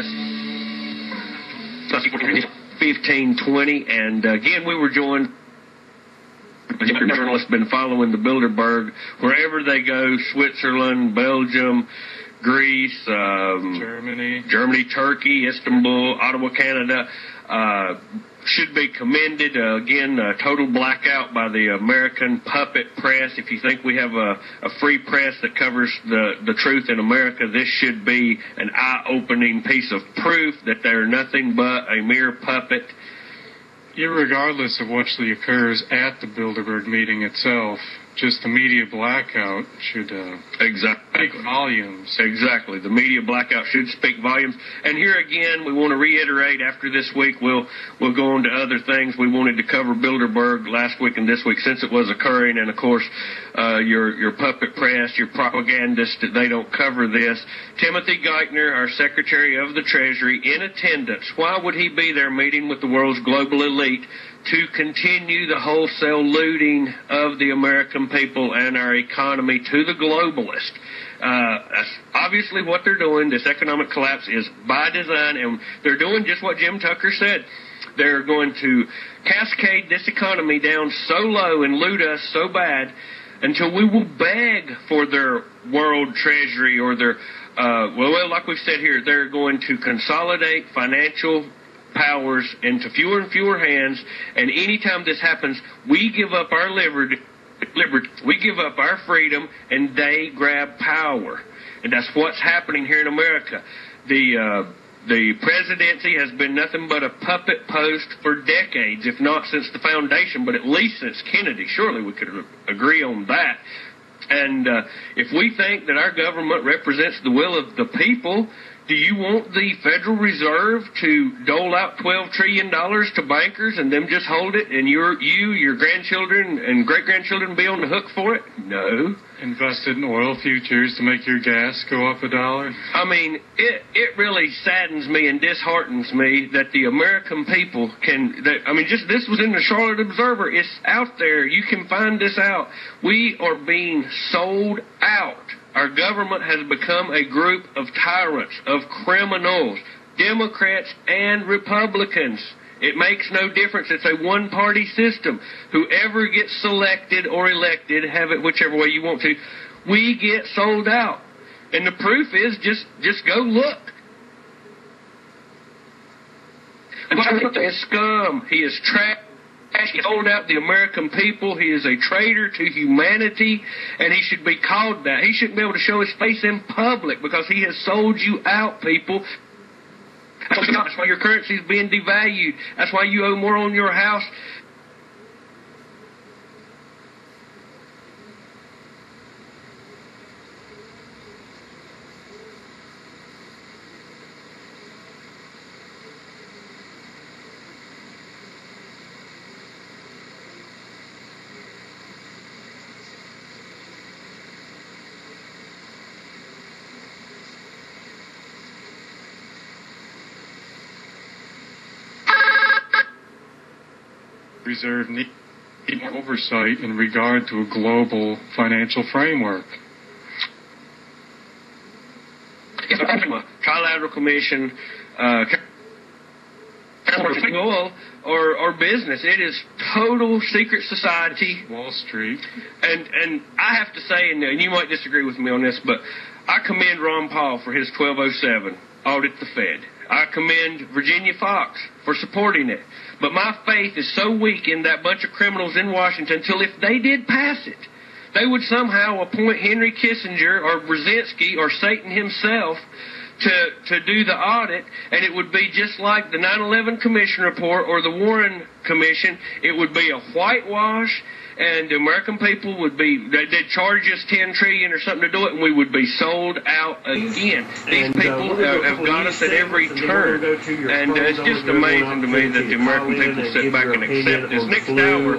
yes. 1520, and again, we were joined. Journalists been following the Bilderberg wherever they go: Switzerland, Belgium, Greece, Germany, Turkey, Istanbul, Ottawa, Canada. Should be commended. Again, a total blackout by the American puppet press. If you think we have a free press that covers the truth in America, this should be an eye-opening piece of proof that they're nothing but a mere puppet. Irregardless of what actually occurs at the Bilderberg meeting itself, just the media blackout should speak volumes. Exactly. The media blackout should speak volumes. And here again, we want to reiterate, after this week, we'll go on to other things. We wanted to cover Bilderberg last week and this week since it was occurring. And, of course, your puppet press, your propagandists, they don't cover this. Timothy Geithner, our Secretary of the Treasury, in attendance. Why would he be there meeting with the world's global elite to continue the wholesale looting of the American people and our economy to the globalists? That's obviously what they're doing. This economic collapse is by design, and they're doing just what Jim Tucker said. They're going to cascade this economy down so low and loot us so bad until we will beg for their world treasury or their, well, like we've said here, they're going to consolidate financial powers into fewer and fewer hands, and anytime this happens, we give up our liberty, we give up our freedom, and they grab power. And that's what's happening here in America. The presidency has been nothing but a puppet post for decades, if not since the foundation, but at least since Kennedy. Surely we could agree on that. And if we think that our government represents the will of the people, do you want the Federal Reserve to dole out $12 trillion to bankers and them just hold it, and your grandchildren and great-grandchildren be on the hook for it? No. Invested in oil futures to make your gas go up $1? I mean, it really saddens me and disheartens me that the American people this was in the Charlotte Observer. It's out there. You can find this out. We are being sold out. Our government has become a group of tyrants, of criminals, Democrats and Republicans. It makes no difference. It's a one-party system. Whoever gets selected or elected, have it whichever way you want to, we get sold out. And the proof is just go look. He is scum. He is trash. He sold out the American people. He is a traitor to humanity, and he should be called that. He shouldn't be able to show his face in public because he has sold you out, people. That's why your currency is being devalued. That's why you owe more on your house. Reserve need more oversight in regard to a global financial framework. Trilateral Commission, oil or business. It is total secret society. Wall Street. And I have to say, and you might disagree with me on this, but I commend Ron Paul for his 1207, audit the Fed. I commend Virginia Fox for supporting it. But my faith is so weak in that bunch of criminals in Washington till if they did pass it, they would somehow appoint Henry Kissinger or Brzezinski or Satan himself to do the audit, and it would be just like the 9/11 Commission report or the Warren Commission. It would be a whitewash, and the American people would be, they'd charge us $10 trillion or something to do it, and we would be sold out again. These people have got us at every turn, and it's just amazing to me that the American people sit back and accept this. Next hour,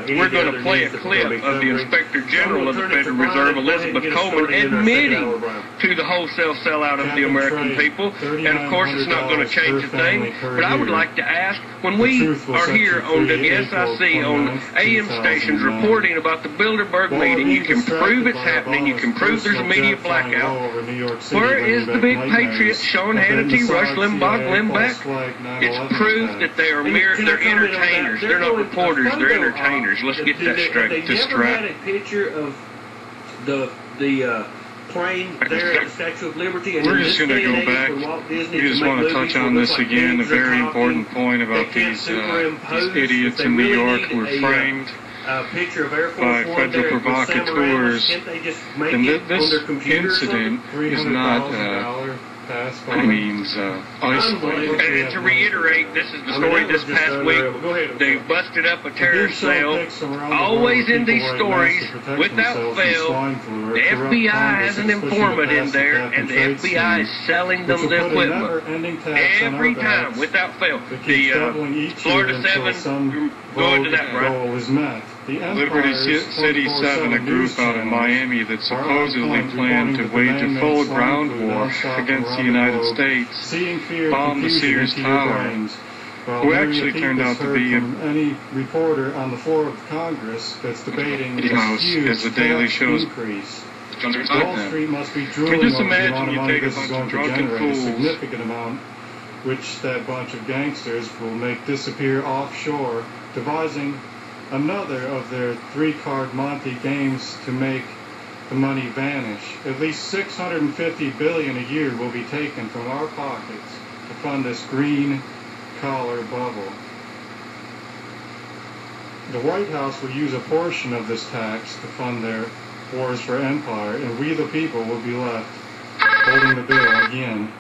we're going to play a clip of the Inspector General of the Federal Reserve, Elizabeth Coleman, admitting to the wholesale sellout of the American people, and of course it's not going to change a thing. But I would like to ask, when we are here on WSIC, on AM stations, reporting about the Bilderberg meeting. You can prove it's happening. You can prove there's a media blackout. Where is the big patriot, Sean Hannity, Rush Limbaugh, Glenn Beck? It's proof that they are they're entertainers. They're not reporters. They're entertainers. Let's get that straight. They never had a picture of the plane there at the Statue of Liberty. And we're just going to go back. We just want to touch on this again, a very important point about these idiots in New York who were framed by federal provocateurs. And this incident is not means isolated. And to reiterate, this is the story this past week. They busted up a terrorist cell. Always in these stories, without fail, the FBI has an informant in there, and the FBI is selling them the equipment. Every time, without fail. The Florida 7, go into that, right? Liberty City 7, a group out of Miami that supposedly planned to wage a full ground war against the United States, bombed the Sears Tower, who actually turned out to be any reporter on the floor of Congress that's debating the House, as the Daily Show's Wall Street must be drooling just over the imagine amount of you money take a this is bunch going of to drunken generate, a fools. significant amount, which that bunch of gangsters will make disappear offshore, devising another of their three-card Monte games to make the money vanish. At least $650 billion a year will be taken from our pockets to fund this green-collar bubble. The White House will use a portion of this tax to fund their wars for empire, and we the people will be left holding the bill again.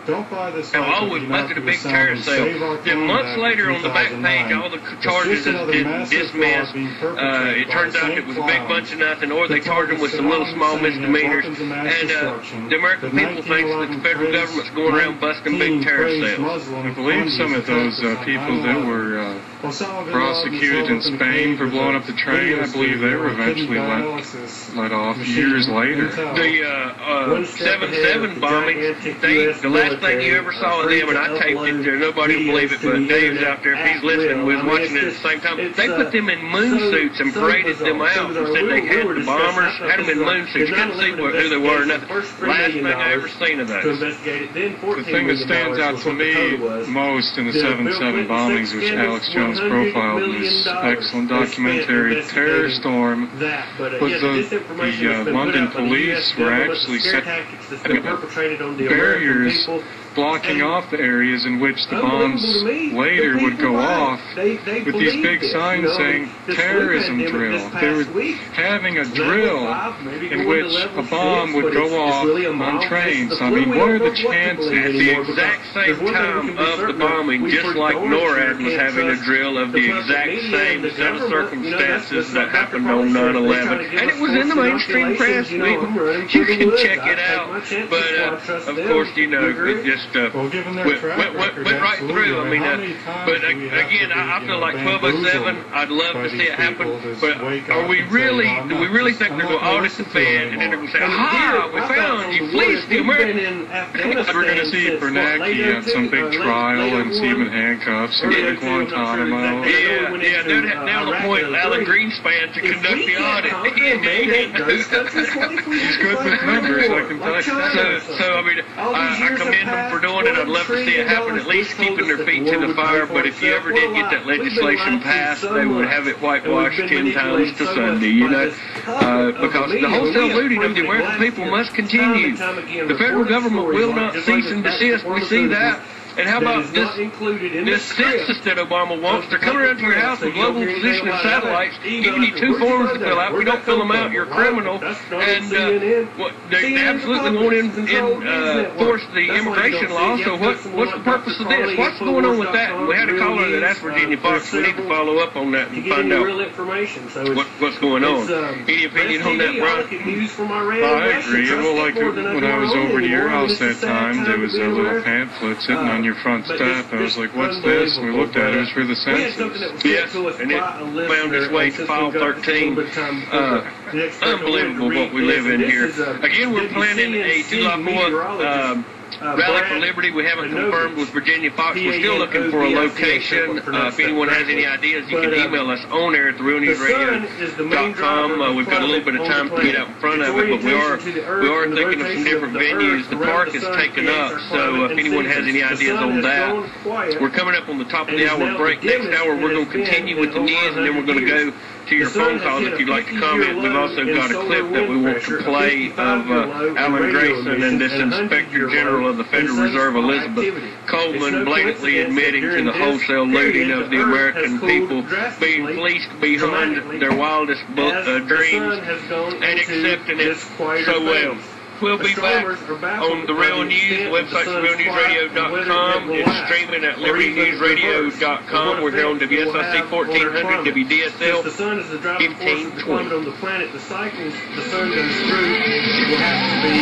Don't buy this. Now, we busted a big terrorist sale. Then months later, on the back page, all the charges didn't dismiss. It turns out it was a big bunch of nothing, or they charged them with some little small misdemeanors. And the American people think that the federal government's going around busting big terrorist sales. I believe some of those people that were prosecuted in Spain for blowing up the train, I believe they were eventually let off years later. The 7/7 bombing, the last thing you ever saw of them, and I taped it there, nobody will believe it, but Dave's out there, if he's listening, was watching it at the same time. They put them in moon suits and paraded them out and said they had the bombers, had them in moon suits. You couldn't see who they were or nothing. Last thing I ever seen of those. The thing that stands out to me most in the 7/7 bombings, which Alex Jones profiled in his excellent documentary Terror Storm, was the London police were actually setting up barriers blocking off the areas in which the bombs later would go off with these big signs saying terrorism drill. They were having a drill in which a bomb would go off on trains. I mean, what are the chances? At the exact same time of the bombing, just like NORAD was having a drill of the exact same set of circumstances that happened on 9/11. And it was in the mainstream press. You can check it out. But, of course, you know, it just went right through. I mean, but again, I feel like 1207. I'd love to see it happen. But do we really think they're going to audit the Fed and then they're going to say, "Aha, we found you, fleeced the American"? We're going to see Bernanke have some big trial and see him in handcuffs and go to Guantanamo. Yeah, they'll appoint Alan Greenspan to conduct the audit. He's good with numbers, I can tell you. So I mean, I commend them for doing it. I'd love to see it happen, at least keeping their feet to the fire. But if you ever did get that legislation passed, they would have it whitewashed 10 times to Sunday, you know, because the wholesale looting of the American people must continue. The federal government will not cease and desist. We see that. And how about this census that Obama wants? They're coming around to your house with global positioning satellites, giving you 2 forms to fill out. If you don't fill them out, you're a criminal. And they absolutely won't enforce the immigration law. So what's the purpose of this? What's going on with that? We had a caller that asked Virginia Fox. We need to follow up on that and find out what's going on. Any opinion on that, Brian? I agree. Well, like when I was over to your house that time, there was a little pamphlet sitting on your front step. I was like, what's this? And we looked at it. It was for the census. Yes, and it found its way to file 13. Unbelievable what we live in here. Again, we're planning a 2-4 Rally for Liberty. We haven't confirmed with Virginia Fox. We're still looking for a location. If anyone has any ideas, you can email us on air at therealnewsradio.com. We've got a little bit of time to get out in front of it, but we are thinking of some different venues. The park is taken up, so if anyone has any ideas on that, we're coming up on the top of the hour break. Next hour, we're going to continue with the news, and then we're going to go to your phone calls if you'd like to comment. We've also got a clip that we want to play of Alan Grayson and this Inspector General of the Federal Reserve, Elizabeth Coleman, blatantly admitting to the wholesale looting of the American people, being fleeced behind their wildest dreams and accepting it so well. We'll be back on The Real News. The website's realnewsradio.com. It's streaming at libertynewsradio.com. We're here on WSIC 1400, WDSL 1520. On the planet, the cycles the sun goes through will have to be